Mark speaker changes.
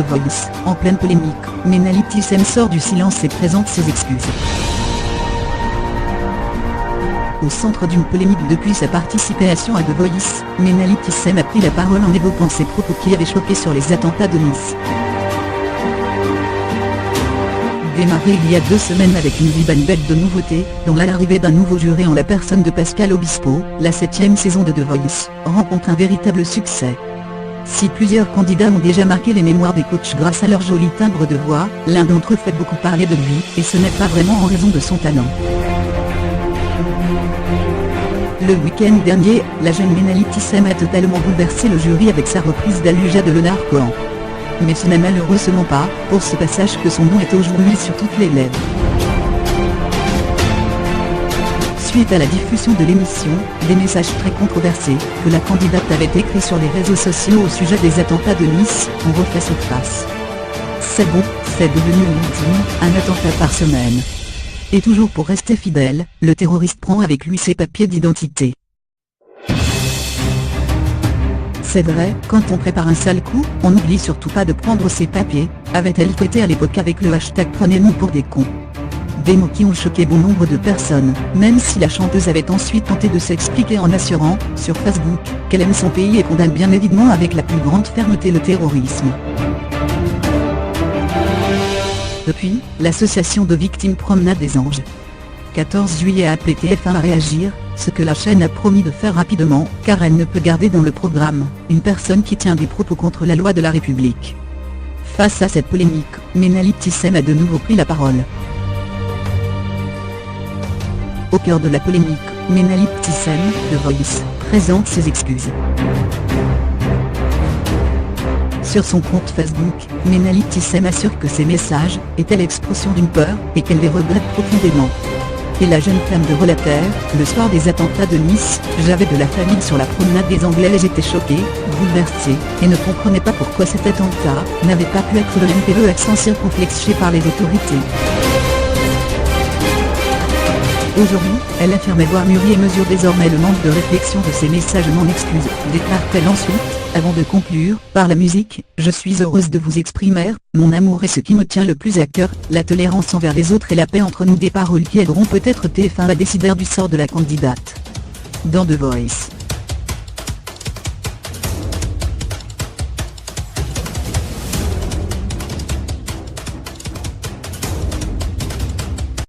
Speaker 1: The Voice, en pleine polémique, Menalit Tissem sort du silence et présente ses excuses. Au centre d'une polémique depuis sa participation à The Voice, Menalit Tissem a pris la parole en évoquant ses propos qui avaient choqué sur les attentats de Nice. Démarré il y a 2 semaines avec une ribambelle de nouveautés, dont l'arrivée d'un nouveau juré en la personne de Pascal Obispo, la 7e saison de The Voice rencontre un véritable succès. Si plusieurs candidats ont déjà marqué les mémoires des coachs grâce à leur joli timbre de voix, l'un d'entre eux fait beaucoup parler de lui, et ce n'est pas vraiment en raison de son talent. Le week-end dernier, la jeune Menalit Tissem a totalement bouleversé le jury avec sa reprise d'Aluja de Leonard Cohen. Mais ce n'est malheureusement pas pour ce passage que son nom est aujourd'hui sur toutes les lèvres. Suite à la diffusion de l'émission, des messages très controversés, que la candidate avait écrits sur les réseaux sociaux au sujet des attentats de Nice, ont refait surface. C'est bon, c'est devenu une routine, un attentat par semaine. Et toujours pour rester fidèle, le terroriste prend avec lui ses papiers d'identité. C'est vrai, quand on prépare un sale coup, on n'oublie surtout pas de prendre ses papiers, avait-elle tweeté à l'époque avec le hashtag Prenez-nous pour des cons. Des mots qui ont choqué bon nombre de personnes, même si la chanteuse avait ensuite tenté de s'expliquer en assurant, sur Facebook, qu'elle aime son pays et condamne bien évidemment avec la plus grande fermeté le terrorisme. Depuis, l'association de victimes Promenade des Anges 14 juillet a appelé TF1 à réagir, ce que la chaîne a promis de faire rapidement, car elle ne peut garder dans le programme une personne qui tient des propos contre la loi de la République. Face à cette polémique, Menalit Tissem a de nouveau pris la parole. Au cœur de la polémique, Menalit Tissem, The Voice, présente ses excuses. Sur son compte Facebook, Menalit Tissem assure que ces messages étaient l'expression d'une peur et qu'elle les regrette profondément. Et la jeune femme de relateur, le soir des attentats de Nice, j'avais de la famille sur la promenade des Anglais et j'étais choquée, bouleversée, et ne comprenais pas pourquoi cet attentat n'avait pas pu être le MPE accent circonflexé par les autorités. Aujourd'hui, elle affirme avoir mûri et mesure désormais le manque de réflexion de ses messages. M'en excuse, déclare-t-elle ensuite, avant de conclure, par la musique, je suis heureuse de vous exprimer, mon amour est ce qui me tient le plus à cœur, la tolérance envers les autres et la paix entre nous, des paroles qui aideront peut-être TF1 à décider du sort de la candidate. Dans The Voice.